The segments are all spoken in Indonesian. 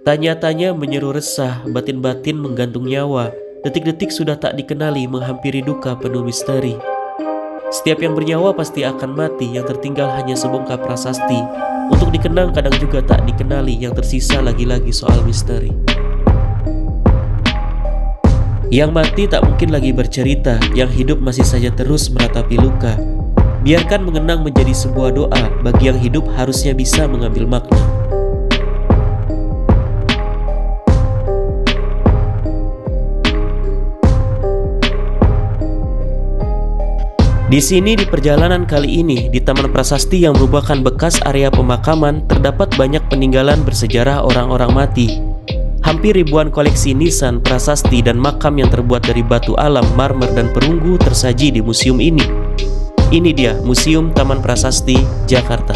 Tanya-tanya menyeru resah, batin-batin menggantung nyawa. Detik-detik sudah tak dikenali menghampiri duka penuh misteri. Setiap yang bernyawa pasti akan mati, yang tertinggal hanya sebongkah prasasti. Untuk dikenang kadang juga tak dikenali, yang tersisa lagi-lagi soal misteri. Yang mati tak mungkin lagi bercerita, yang hidup masih saja terus meratapi luka. Biarkan mengenang menjadi sebuah doa, bagi yang hidup harusnya bisa mengambil makna. Di sini di perjalanan kali ini, di Taman Prasasti yang merupakan bekas area pemakaman, terdapat banyak peninggalan bersejarah orang-orang mati. Hampir ribuan koleksi nisan, prasasti, dan makam yang terbuat dari batu alam, marmer, dan perunggu tersaji di museum ini. Ini dia, Museum Taman Prasasti, Jakarta.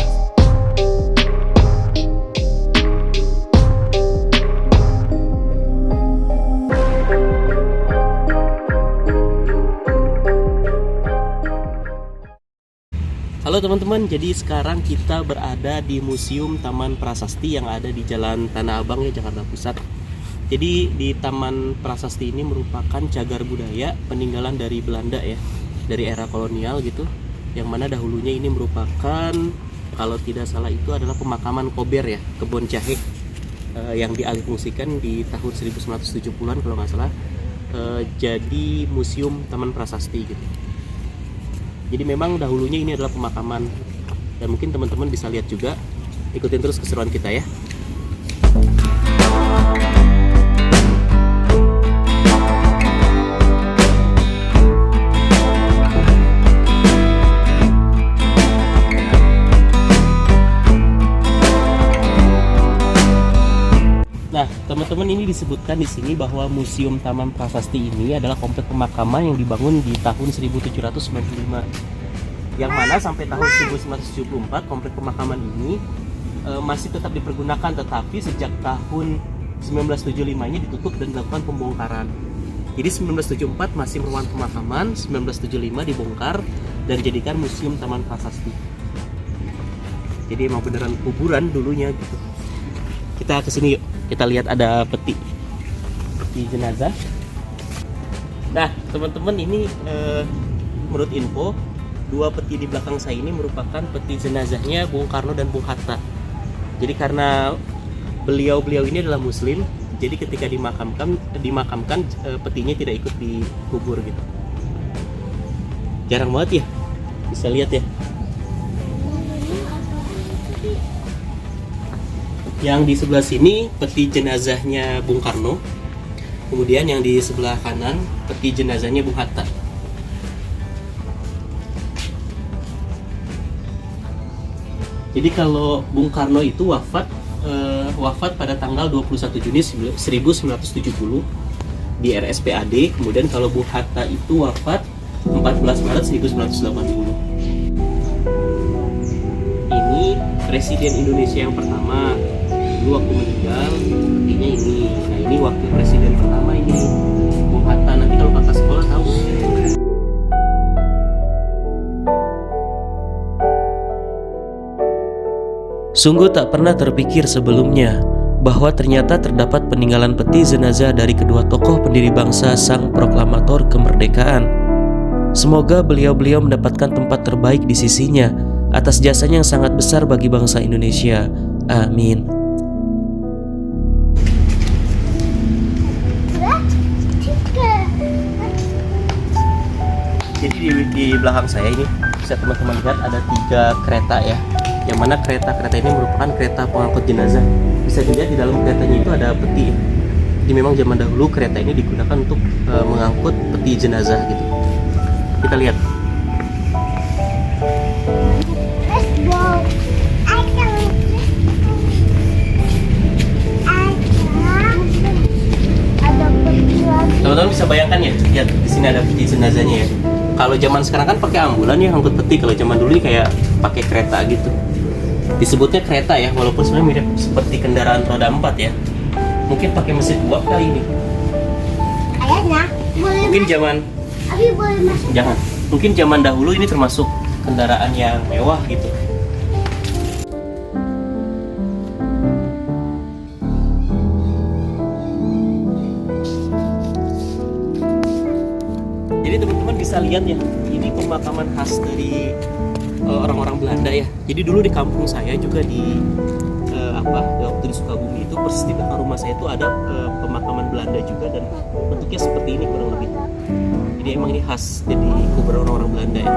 Halo teman-teman, jadi sekarang kita berada di Museum Taman Prasasti yang ada di Jalan Tanah Abang ya, Jakarta Pusat. Jadi di Taman Prasasti ini merupakan cagar budaya peninggalan dari Belanda ya, dari era kolonial gitu. Yang mana dahulunya ini merupakan, kalau tidak salah itu adalah pemakaman Kober ya, kebun jahe yang dialihfungsikan di tahun 1970-an kalau nggak salah, jadi Museum Taman Prasasti gitu. Jadi memang dahulunya ini adalah pemakaman, dan mungkin teman-teman bisa lihat juga. Ikutin terus keseruan kita ya. Nah, teman-teman, ini disebutkan di sini bahwa Museum Taman Prasasti ini adalah komplek pemakaman yang dibangun di tahun 1795. Yang mana sampai tahun 1974 komplek pemakaman ini masih tetap dipergunakan, tetapi sejak tahun 1975-nya ditutup dan dilakukan pembongkaran. Jadi 1974 masih merupakan pemakaman, 1975 dibongkar dan dijadikan Museum Taman Prasasti. Jadi emang beneran kuburan dulunya gitu. Kita kesini yuk, kita lihat ada peti jenazah. Nah teman-teman, ini menurut info, dua peti di belakang saya ini merupakan peti jenazahnya Bung Karno dan Bung Hatta. Jadi karena beliau-beliau ini adalah muslim, jadi ketika dimakamkan petinya tidak ikut dikubur gitu. Jarang banget ya, bisa lihat ya. Yang di sebelah sini peti jenazahnya Bung Karno, kemudian yang di sebelah kanan peti jenazahnya Bung Hatta. Jadi kalau Bung Karno itu wafat pada tanggal 21 Juni 1970 di RSPAD, kemudian kalau Bung Hatta itu wafat 14 Maret 1980. Ini Presiden Indonesia yang pertama. Dulu waktu meninggal petinya ini. Nah ini wakil presiden pertama ini, Bung Hatta. Nanti kalau kakak sekolah tahu. Sungguh tak pernah terpikir sebelumnya bahwa ternyata terdapat peninggalan peti jenazah dari kedua tokoh pendiri bangsa sang proklamator kemerdekaan. Semoga beliau-beliau mendapatkan tempat terbaik di sisinya atas jasanya yang sangat besar bagi bangsa Indonesia. Amin. Jadi di belakang saya ini bisa teman-teman lihat ada 3 kereta ya, yang mana kereta-kereta ini merupakan kereta pengangkut jenazah. Bisa dilihat di dalam keretanya itu ada peti. Jadi memang zaman dahulu kereta ini digunakan untuk mengangkut peti jenazah gitu. Kita lihat. Teman-teman bisa bayangkan ya, lihat di sini ada peti jenazahnya ya. Kalau zaman sekarang kan pakai ambulan ya angkut peti, kalau zaman dulu kayak pakai kereta gitu. Disebutnya kereta ya, walaupun sebenarnya mirip seperti kendaraan roda 4 ya. Mungkin pakai mesin uap kali ini. Ayahnya, Mungkin zaman jangan. Mungkin zaman dahulu ini termasuk kendaraan yang mewah gitu. bisa lihat ya, ini pemakaman khas dari orang-orang Belanda ya. Jadi dulu di kampung saya juga di waktu di Sukabumi itu persis di depan rumah saya itu ada pemakaman Belanda juga, dan bentuknya seperti ini kurang lebih. Jadi emang ini khas jadi kuburan orang-orang Belanda ya.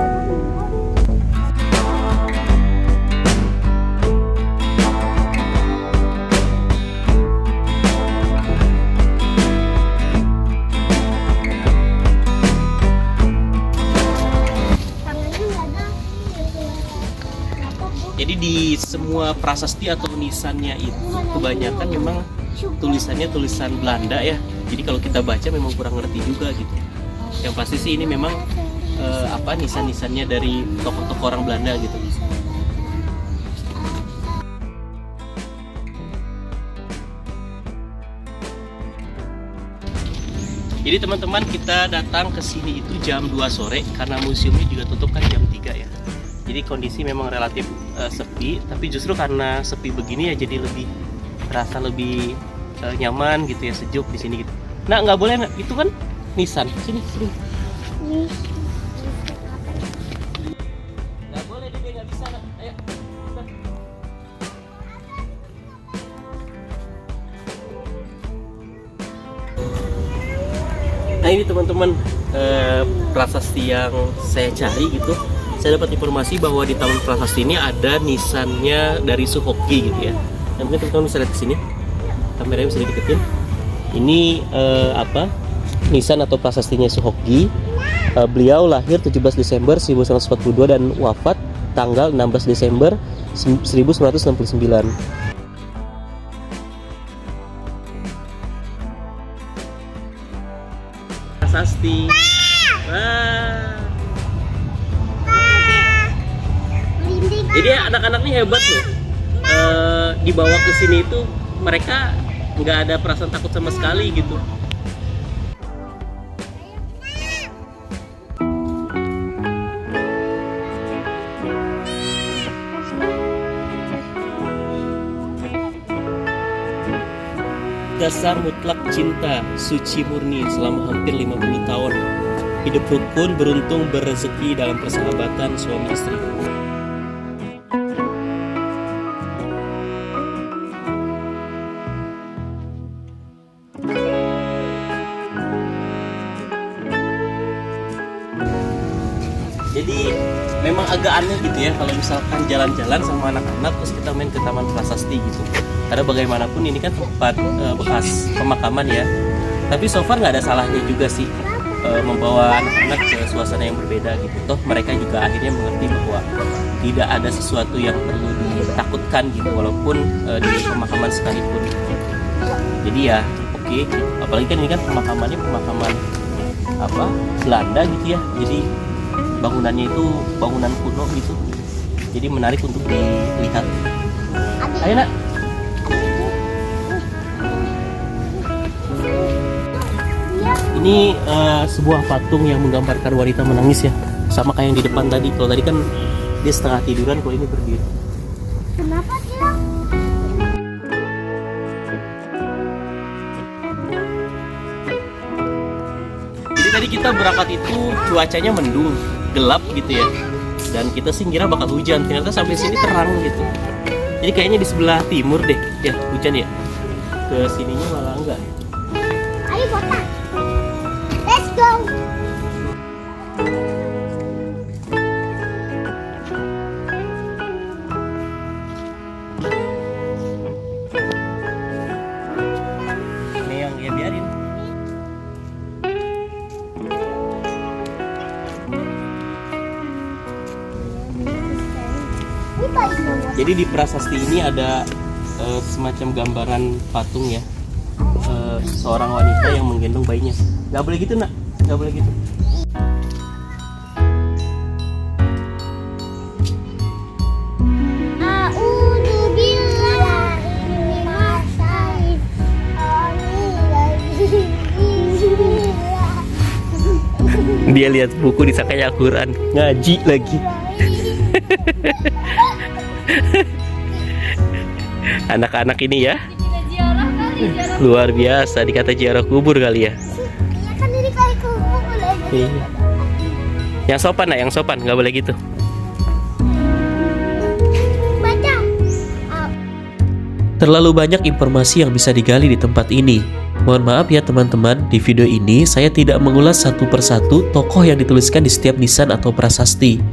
Jadi di semua prasasti atau nisannya itu kebanyakan memang tulisannya tulisan Belanda ya. Jadi kalau kita baca memang kurang ngerti juga gitu. Yang pasti sih ini memang nisan-nisannya dari tokoh-tokoh orang Belanda gitu. Jadi teman-teman, kita datang ke sini itu jam 2 sore karena museumnya juga tutup kan jam 3 ya. Jadi kondisi memang relatif sepi, tapi justru karena sepi begini ya jadi lebih terasa lebih nyaman gitu ya, sejuk di sini gitu. Nah, nggak boleh, nah, itu kan nisan. Sini. Nggak boleh, dia nggak bisa. Nah. Ayo. Nah ini teman-teman, prasasti yang saya cari gitu. Saya dapat informasi bahwa di Taman Prasasti ini ada nisannya dari Suhoki gitu ya. Dan mungkin teman-teman bisa lihat di sini. Kameranya bisa dideketin. Ini nisan atau prasastinya Suhoki. Beliau lahir 17 Desember 1942 dan wafat tanggal 16 Desember 1969. Prasasti. Jadi anak-anak ini hebat loh. Dibawa ke sini itu mereka nggak ada perasaan takut sama sekali gitu. Dasar mutlak cinta, suci murni selama hampir 50 tahun. Hidup rukun, beruntung, berrezeki dalam persahabatan suami istri. Jadi memang agak aneh gitu ya kalau misalkan jalan-jalan sama anak-anak terus kita main ke Taman Prasasti gitu. Karena bagaimanapun ini kan tempat bekas pemakaman ya. Tapi so far nggak ada salahnya juga sih membawa anak-anak ke suasana yang berbeda gitu. Toh mereka juga akhirnya mengerti bahwa tidak ada sesuatu yang perlu ditakutkan gitu, walaupun di pemakaman sekalipun. Jadi ya oke. Apalagi kan ini kan pemakamannya pemakaman Belanda gitu ya. Jadi bangunannya itu bangunan kuno gitu, jadi menarik untuk dilihat. Ayo nak. Ini sebuah patung yang menggambarkan wanita menangis ya, sama kayak yang di depan tadi. Kalau tadi kan dia setengah tiduran, kalau ini berdiri. Kenapa sih? Jadi tadi kita berangkat itu cuacanya mendung, gelap gitu ya, dan kita sih kira bakal hujan, ternyata sampai sini terang gitu. Jadi kayaknya di sebelah timur deh ya hujan ya, ke sininya malah enggak. Ayo Bapak, let's go. Ini yang ya biarin. Jadi di prasasti ini ada semacam gambaran patung ya, seorang wanita yang menggendong bayinya. Gak boleh gitu nak, gak boleh gitu. Dia lihat buku disangkanya Al-Quran, ngaji lagi. Anak-anak ini ya luar biasa, dikata ziarah kubur kali ya. Kan ini kayak kubur. Iya. Yang sopan nak, yang sopan, nggak boleh gitu. Baca. Terlalu banyak informasi yang bisa digali di tempat ini. Mohon maaf ya teman-teman, di video ini saya tidak mengulas satu persatu tokoh yang dituliskan di setiap nisan atau prasasti.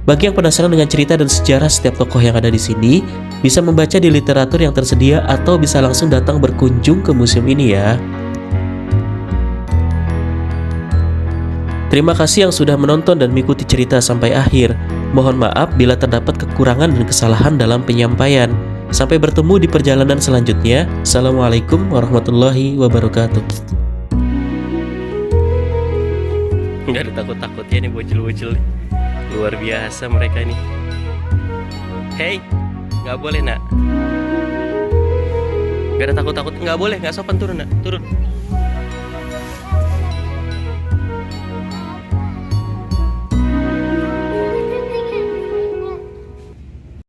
Bagi yang penasaran dengan cerita dan sejarah setiap tokoh yang ada di sini, bisa membaca di literatur yang tersedia atau bisa langsung datang berkunjung ke museum ini ya. Terima kasih yang sudah menonton dan mengikuti cerita sampai akhir. Mohon maaf bila terdapat kekurangan dan kesalahan dalam penyampaian. Sampai bertemu di perjalanan selanjutnya. Assalamualaikum warahmatullahi wabarakatuh. Nggak ada takut-takutnya nih bocil-bocil nih. Luar biasa mereka nih. Hey, nggak boleh nak. Nggak ada takut-takut, nggak boleh, nggak sopan, turun nak, turun.